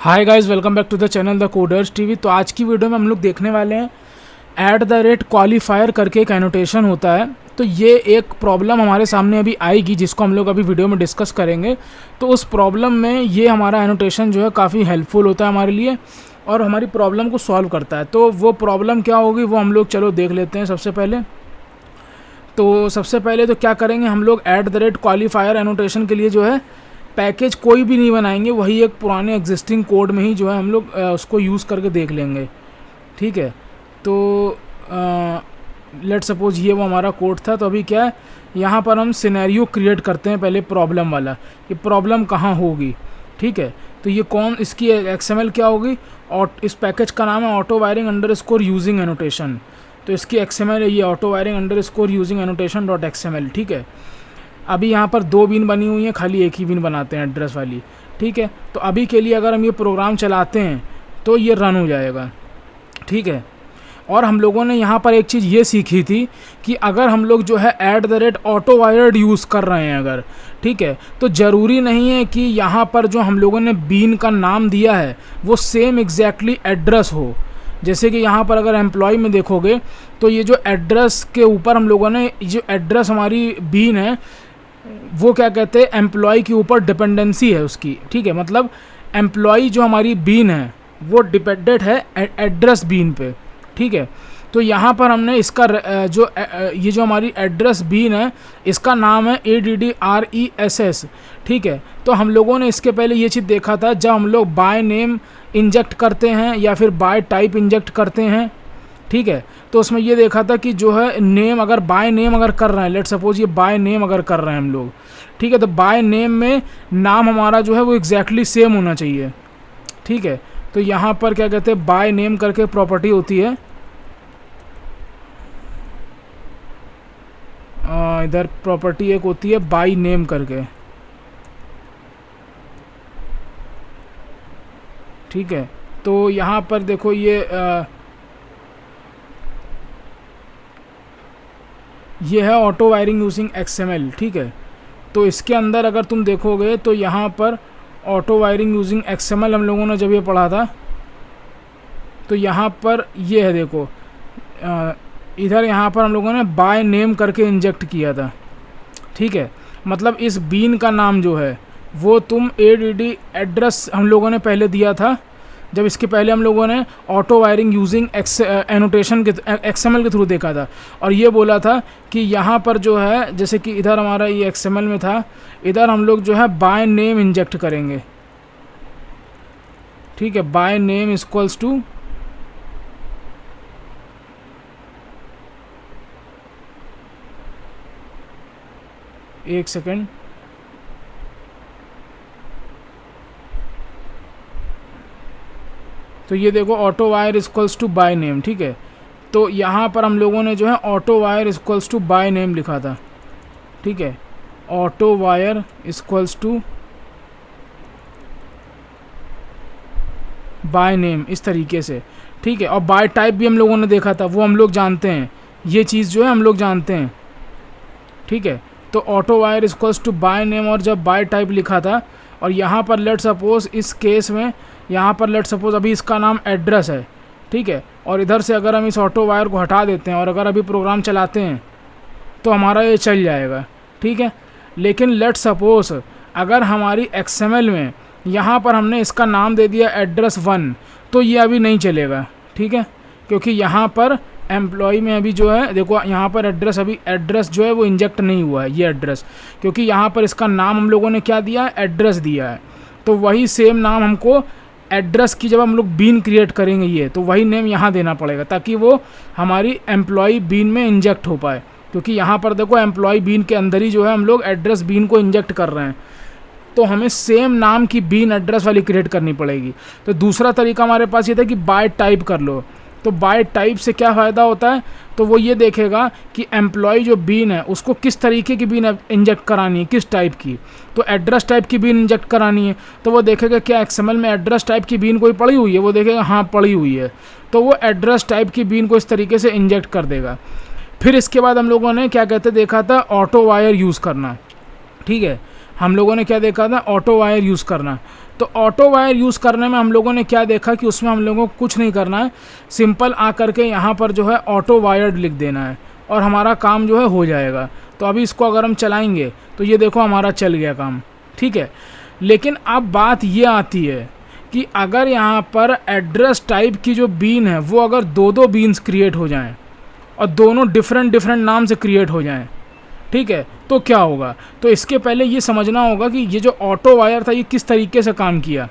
Hi guys, welcome back to the channel the coders TV. तो आज की video में हम लोग देखने वाले हैं @क्वालिफायर करके एक एनोटेशन होता है। तो ये एक प्रॉब्लम हमारे सामने अभी आएगी जिसको हम लोग अभी वीडियो में डिस्कस करेंगे। तो उस प्रॉब्लम में ये हमारा एनोटेशन जो है काफ़ी हेल्पफुल होता है हमारे लिए और हमारी प्रॉब्लम को सॉल्व करता है। तो वो प्रॉब्लम क्या होगी वो हम लोग चलो देख लेते हैं। सबसे पहले तो क्या करेंगे हम लोग @क्वालिफायर एनोटेशन के लिए जो है पैकेज कोई भी नहीं बनाएंगे, वही एक पुराने एग्जिस्टिंग कोड में ही जो है हम लोग उसको यूज़ करके देख लेंगे। ठीक है, तो लेट सपोज ये वो हमारा कोड था। तो अभी क्या है, यहाँ पर हम सिनेरियो क्रिएट करते हैं पहले प्रॉब्लम वाला, ये प्रॉब्लम कहाँ होगी। ठीक है, तो ये इसकी XML क्या होगी, और इस पैकेज का नाम है auto wiring underscore using annotation. तो इसकी XML है ये auto wiring underscore using annotation dot XML। ठीक है, अभी यहाँ पर 2 बीन बनी हुई हैं, खाली एक ही बीन बनाते हैं एड्रेस वाली। ठीक है, तो अभी के लिए अगर हम ये प्रोग्राम चलाते हैं तो ये रन हो जाएगा। ठीक है, और हम लोगों ने यहाँ पर एक चीज़ ये सीखी थी कि अगर हम लोग जो है ऑटो वायर्ड यूज़ कर रहे हैं अगर, ठीक है, तो ज़रूरी नहीं है कि यहाँ पर जो हम लोगों ने बीन का नाम दिया है वो सेम एग्जैक्टली एड्रेस हो। जैसे कि यहाँ पर अगर एम्प्लॉय में देखोगे तो ये जो एड्रेस के ऊपर हम लोगों ने जो एड्रेस हमारी बीन है वो क्या कहते हैं, एम्प्लॉय के ऊपर डिपेंडेंसी है उसकी। ठीक है, मतलब एम्प्लॉय जो हमारी बीन है वो डिपेंडेंट है एड्रेस बीन पे। ठीक है, तो यहाँ पर हमने इसका ये जो हमारी एड्रेस बीन है इसका नाम है ADDRESS। ठीक है, तो हम लोगों ने इसके पहले ये चीज़ देखा था जब हम लोग बाय नेम इंजेक्ट करते हैं या फिर बाय टाइप इंजेक्ट करते हैं। ठीक है, तो उसमें ये देखा था कि जो है नेम अगर बाय नेम अगर कर रहे हैं, लेट सपोज ये बाय नेम अगर कर रहे हैं हम लोग, ठीक है, तो बाय नेम में नाम हमारा जो है वो एग्जैक्टली सेम होना चाहिए। ठीक है, तो यहाँ पर क्या कहते हैं बाय नेम करके प्रॉपर्टी होती है, इधर प्रॉपर्टी एक होती है बाय नेम करके। ठीक है, तो यहाँ पर देखो ये है ऑटो वायरिंग यूजिंग XML। ठीक है, तो इसके अंदर अगर तुम देखोगे तो यहाँ पर ऑटो वायरिंग यूजिंग XML हम लोगों ने जब ये पढ़ा था तो यहाँ पर ये है, देखो इधर यहाँ पर हम लोगों ने बाय नेम करके इंजेक्ट किया था। ठीक है, मतलब इस बीन का नाम जो है वो तुम ADD एड्रेस हम लोगों ने पहले दिया था जब इसके पहले हम लोगों ने ऑटो वायरिंग यूजिंग एनोटेशन के XML के थ्रू देखा था, और ये बोला था कि यहाँ पर जो है जैसे कि इधर हमारा ये XML में था, इधर हम लोग जो है बाय नेम इंजेक्ट करेंगे। ठीक है, बाय नेम इक्वल्स टू एक सेकेंड, तो ये देखो autowire equals to by name. ठीक है, तो यहाँ पर हम लोगों ने जो है autowire equals to by name लिखा था। ठीक है, autowire equals to by name इस तरीके से। ठीक है, और बाय टाइप भी हम लोगों ने देखा था, वो हम लोग जानते हैं, ये चीज़ जो है हम लोग जानते हैं। ठीक है, तो autowire equals to by name और जब बाय टाइप लिखा था, और यहाँ पर लेट सपोज इस केस में यहाँ पर लेट सपोज अभी इसका नाम एड्रेस है। ठीक है, और इधर से अगर हम इस ऑटो वायर को हटा देते हैं और अगर अभी प्रोग्राम चलाते हैं तो हमारा ये चल जाएगा। ठीक है, लेकिन लेट सपोज अगर हमारी XML में यहाँ पर हमने इसका नाम दे दिया एड्रेस 1 तो ये अभी नहीं चलेगा। ठीक है, क्योंकि यहाँ पर एम्प्लॉय में अभी जो है देखो यहाँ पर एड्रेस जो है वो इंजेक्ट नहीं हुआ है, ये एड्रेस, क्योंकि यहाँ पर इसका नाम हम लोगों ने क्या दिया है, एड्रेस दिया है। तो वही सेम नाम हमको एड्रेस की जब हम लोग बीन क्रिएट करेंगे ये, तो वही नेम यहाँ देना पड़ेगा ताकि वो हमारी एम्प्लॉय बीन में इंजेक्ट हो पाए। क्योंकि यहाँ पर देखो एम्प्लॉय बीन के अंदर ही जो है हम लोग एड्रेस बीन को इंजेक्ट कर रहे हैं, तो हमें सेम नाम की बीन एड्रेस वाली क्रिएट करनी पड़ेगी। तो दूसरा तरीका हमारे पास ये था कि बाय टाइप कर लो। तो बाय टाइप से क्या फ़ायदा होता है, तो वो ये देखेगा कि एम्प्लॉय जो बीन है उसको किस तरीके की बीन इंजेक्ट करानी है, किस टाइप की। तो एड्रेस टाइप की बीन इंजेक्ट करानी है तो वो देखेगा क्या XML में एड्रेस टाइप की बीन कोई पड़ी हुई है, वो देखेगा हाँ पड़ी हुई है, तो वो एड्रेस टाइप की बीन को इस तरीके से इंजेक्ट कर देगा। फिर इसके बाद हम लोगों ने क्या कहते देखा था, ऑटो वायर यूज़ करना। ठीक है, हम लोगों ने क्या देखा था, ऑटो वायर यूज़ करना। तो ऑटो वायर यूज़ करने में हम लोगों ने क्या देखा कि उसमें हम लोगों को कुछ नहीं करना है, सिंपल आ करके यहाँ पर जो है ऑटो वायर्ड लिख देना है और हमारा काम जो है हो जाएगा। तो अभी इसको अगर हम चलाएंगे तो ये देखो हमारा चल गया काम, ठीक है। लेकिन अब बात ये आती है कि अगर यहाँ पर एड्रेस टाइप की जो बीन है वो अगर दो बीन्स क्रिएट हो जाएं और दोनों डिफरेंट नाम से क्रिएट हो जाएं, ठीक है, तो क्या होगा। तो इसके पहले ये समझना होगा कि ये जो ऑटो वायर था ये किस तरीके से काम किया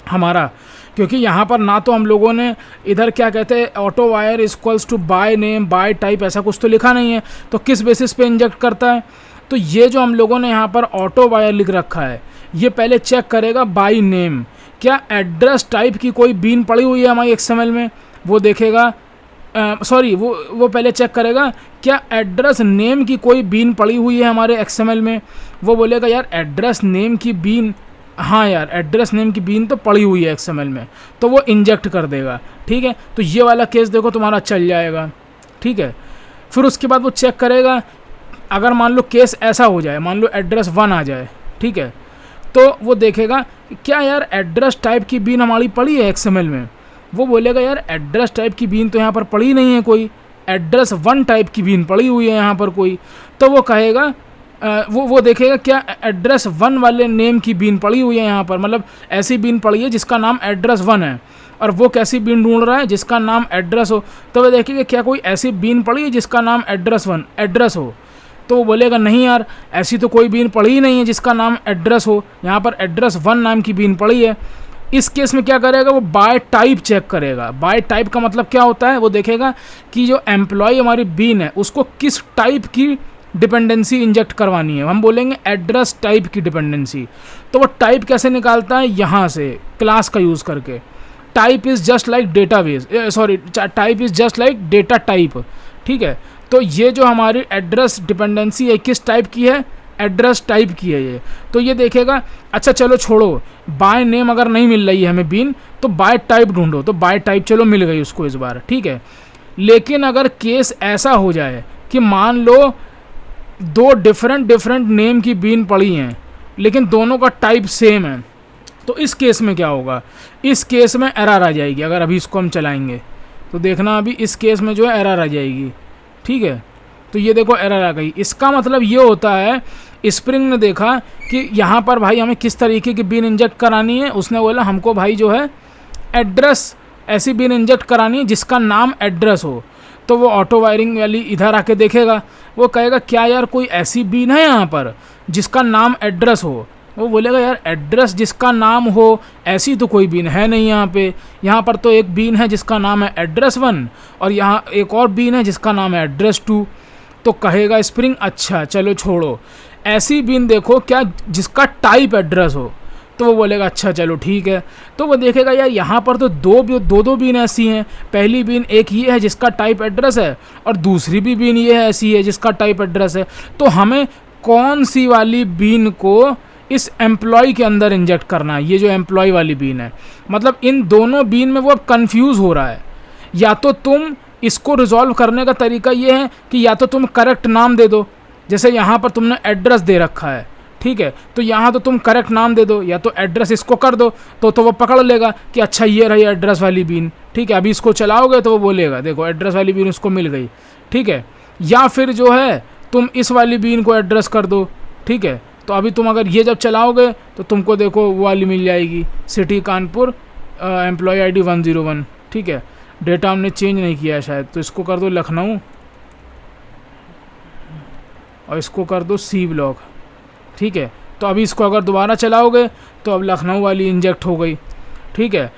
हमारा, क्योंकि यहाँ पर ना तो हम लोगों ने इधर क्या कहते हैं autowire equals to by name by type ऐसा कुछ तो लिखा नहीं है, तो किस बेसिस पे इंजेक्ट करता है। तो ये जो हम लोगों ने यहाँ पर ऑटो वायर लिख रखा है ये पहले चेक करेगा बाय नेम, क्या एड्रेस टाइप की कोई बीन पड़ी हुई है हमारी XML में, वो देखेगा। वो पहले चेक करेगा क्या एड्रेस नेम की कोई बीन पड़ी हुई है हमारे XML में, वो बोलेगा यार एड्रेस नेम की बीन, हाँ यार एड्रेस नेम की बीन तो पड़ी हुई है XML में, तो वो इंजेक्ट कर देगा, ठीक है। तो ये वाला केस देखो तुम्हारा चल जाएगा, ठीक है। फिर उसके बाद वो चेक करेगा अगर मान लो केस ऐसा हो जाए, मान लो एड्रेस 1 आ जाए, ठीक है, तो वो देखेगा क्या यार एड्रेस टाइप की बीन हमारी पड़ी है XML में, वो बोलेगा यार एड्रेस टाइप की बीन तो यहाँ पर पड़ी नहीं है कोई, एड्रेस 1 टाइप की बीन पड़ी हुई है यहाँ पर कोई, तो वो कहेगा वो देखेगा क्या एड्रेस 1 वाले नेम की बीन पड़ी हुई है यहाँ पर, मतलब ऐसी बीन पड़ी है जिसका नाम एड्रेस 1 है, और वो कैसी बीन ढूंढ रहा है जिसका नाम एड्रेस हो, तो वो देखेगा क्या कोई ऐसी बीन पड़ी है जिसका नाम एड्रेस हो, तो वो बोलेगा नहीं यार ऐसी तो कोई बीन पड़ी ही नहीं है जिसका नाम एड्रेस हो, यहाँ पर एड्रेस 1 नाम की बीन पड़ी है। इस केस में क्या करेगा वो बाय टाइप चेक करेगा। बाय टाइप का मतलब क्या होता है, वो देखेगा कि जो एम्प्लॉय हमारी बीन है उसको किस टाइप की डिपेंडेंसी इंजेक्ट करवानी है, हम बोलेंगे एड्रेस टाइप की डिपेंडेंसी। तो वो टाइप कैसे निकालता है, यहाँ से क्लास का यूज़ करके, type is just like database, type is just like data type, ठीक है। तो ये जो हमारी एड्रेस डिपेंडेंसी है किस टाइप की है, एड्रेस टाइप की है ये, तो ये देखेगा अच्छा चलो छोड़ो बाय नेम अगर नहीं मिल रही है हमें बीन तो बाय टाइप ढूंढो, तो बाय टाइप चलो मिल गई उसको इस बार, ठीक है। लेकिन अगर केस ऐसा हो जाए कि मान लो 2 डिफरेंट नेम की बीन पड़ी हैं लेकिन दोनों का टाइप सेम है, तो इस केस में क्या होगा, इस केस में एरर आ जाएगी। अगर अभी इसको हम चलाएंगे तो देखना अभी इस केस में जो है एरर आ जाएगी, ठीक है। तो ये देखो एरर आ गई। इसका मतलब ये होता है स्प्रिंग ने देखा कि यहाँ पर भाई हमें किस तरीके की बीन इंजेक्ट करानी है, उसने बोला हमको भाई जो है एड्रेस ऐसी बीन इंजेक्ट करानी है जिसका नाम एड्रेस हो, तो वो ऑटो वायरिंग वाली इधर आके देखेगा, वो कहेगा क्या यार कोई ऐसी बीन है यहाँ पर जिसका नाम एड्रेस हो, वो बोलेगा यार एड्रेस जिसका नाम हो ऐसी तो कोई बीन है नहीं यहाँ पर तो एक बीन है जिसका नाम है एड्रेस 1 और यहाँ एक और बीन है जिसका नाम है एड्रेस 2। तो कहेगा स्प्रिंग अच्छा चलो छोड़ो ऐसी बीन देखो क्या जिसका टाइप एड्रेस हो, तो वो बोलेगा अच्छा चलो ठीक है। तो वो देखेगा यार यहाँ पर तो दो बीन ऐसी हैं, पहली बीन एक ये है जिसका टाइप एड्रेस है और दूसरी भी बीन ये है ऐसी है जिसका टाइप एड्रेस है, तो हमें कौन सी वाली बीन को इस एम्प्लॉय के अंदर इंजेक्ट करना है, ये जो एम्प्लॉय वाली बीन है। मतलब इन दोनों बीन में वो अब कन्फ्यूज़ हो रहा है। या तो तुम इसको रिजॉल्व करने का तरीका ये है कि या तो तुम करेक्ट नाम दे दो, जैसे यहाँ पर तुमने एड्रेस दे रखा है, ठीक है, तो यहाँ तो तुम करेक्ट नाम दे दो, या तो एड्रेस इसको कर दो तो वो पकड़ लेगा कि अच्छा ये रही एड्रेस वाली बीन, ठीक है। अभी इसको चलाओगे तो वो बोलेगा देखो एड्रेस वाली बीन उसको मिल गई, ठीक है। या फिर जो है तुम इस वाली बीन को एड्रेस कर दो, ठीक है। तो अभी तुम अगर ये जब चलाओगे तो तुमको देखो वो वाली मिल जाएगी, सिटी कानपुर एम्प्लॉय ID 101, ठीक है। डेटा हमने चेंज नहीं किया है शायद, तो इसको कर दो लखनऊ और इसको कर दो C ब्लॉक, ठीक है। तो अभी इसको अगर दोबारा चलाओगे तो अब लखनऊ वाली इंजेक्ट हो गई, ठीक है।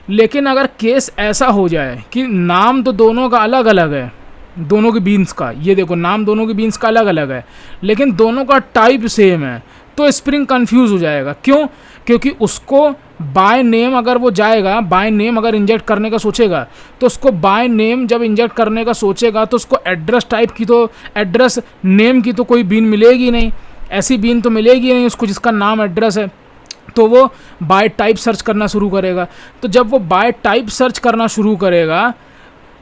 लेकिन अगर केस ऐसा हो जाए कि नाम तो दोनों का अलग अलग है, दोनों की बीन्स का, ये देखो नाम दोनों की बीन्स का अलग अलग है लेकिन दोनों का टाइप सेम है, तो स्प्रिंग कंफ्यूज हो जाएगा। क्यों? क्योंकि उसको बाय नेम अगर वो जाएगा, बाय नेम अगर इंजेक्ट करने का सोचेगा तो उसको बाय नेम जब इंजेक्ट करने का सोचेगा तो उसको एड्रेस टाइप की तो एड्रेस नेम की तो कोई बीन मिलेगी नहीं, ऐसी बीन तो मिलेगी नहीं उसको जिसका नाम एड्रेस है, तो वो बाय टाइप सर्च करना शुरू करेगा। तो जब वो बाय टाइप सर्च करना शुरू करेगा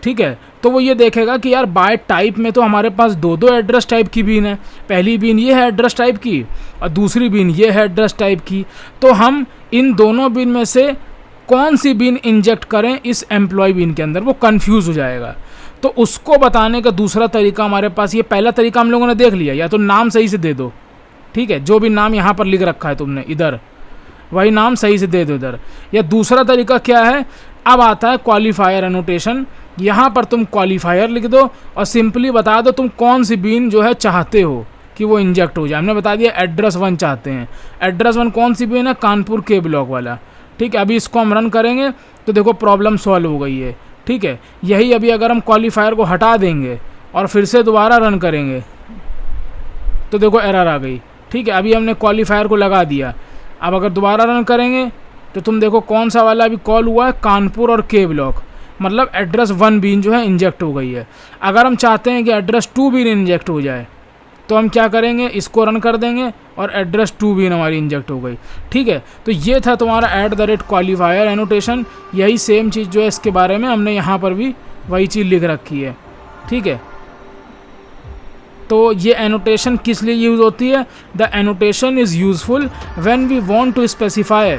ठीक है। तो वो ये देखेगा कि यार बाय टाइप में तो हमारे पास दो एड्रेस टाइप की बीन है, पहली बीन ये है एड्रेस टाइप की और दूसरी बीन ये है एड्रेस टाइप की, तो हम इन दोनों बीन में से कौन सी बीन इंजेक्ट करें इस एम्प्लॉय बीन के अंदर, वो कंफ्यूज हो जाएगा। तो उसको बताने का दूसरा तरीका हमारे पास, ये पहला तरीका हम लोगों ने देख लिया, या तो नाम सही से दे दो, ठीक है, जो भी नाम यहाँ पर लिख रखा है तुमने इधर वही नाम सही से दे दो इधर। या दूसरा तरीका क्या है, अब आता है क्वालिफायर एनोटेशन। यहाँ पर तुम क्वालिफायर लिख दो और सिंपली बता दो तुम कौन सी बीन जो है चाहते हो कि वो इंजेक्ट हो जाए। हमने बता दिया एड्रेस 1 चाहते हैं। एड्रेस 1 कौन सी बीन है, कानपुर के ब्लॉक वाला, ठीक है। अभी इसको हम रन करेंगे तो देखो प्रॉब्लम सॉल्व हो गई है, ठीक है। यही अभी अगर हम क्वालिफायर को हटा देंगे और फिर से दोबारा रन करेंगे तो देखो एरर आ गई, ठीक है। अभी हमने क्वालिफायर को लगा दिया, अब अगर दोबारा रन करेंगे तो तुम देखो कौन सा वाला अभी कॉल हुआ है, कानपुर और के ब्लॉक, मतलब एड्रेस 1 बीन जो है इंजेक्ट हो गई है। अगर हम चाहते हैं कि एड्रेस 2 बीन इंजेक्ट हो जाए तो हम क्या करेंगे, इसको रन कर देंगे और एड्रेस 2 बीन हमारी इंजेक्ट हो गई, ठीक है। तो ये था तुम्हारा @क्वालिफायर एनोटेशन। यही सेम चीज़ जो है इसके बारे में हमने यहाँ पर भी वही चीज़ लिख रखी है, ठीक है। तो ये एनोटेशन किस लिए यूज़ होती है, the annotation is useful when we want to specify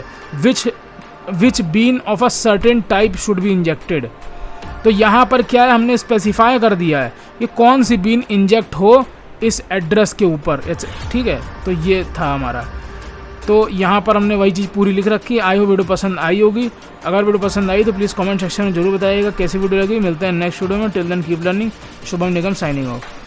which bean of a certain type should be injected. तो यहाँ पर क्या है, हमने स्पेसिफाई कर दिया है कि कौन सी बीन इंजेक्ट हो इस एड्रेस के ऊपर, ठीक है। तो ये था हमारा, तो यहाँ पर हमने वही चीज़ पूरी लिख रखी है। आई हो वीडियो पसंद आई होगी, अगर वीडियो पसंद आई तो प्लीज़ कमेंट सेक्शन में जरूर बताइएगा कैसी वीडियो लगी। मिलते हैं नेक्स्ट वीडियो में, till then keep learning. Shubham Nigam signing of.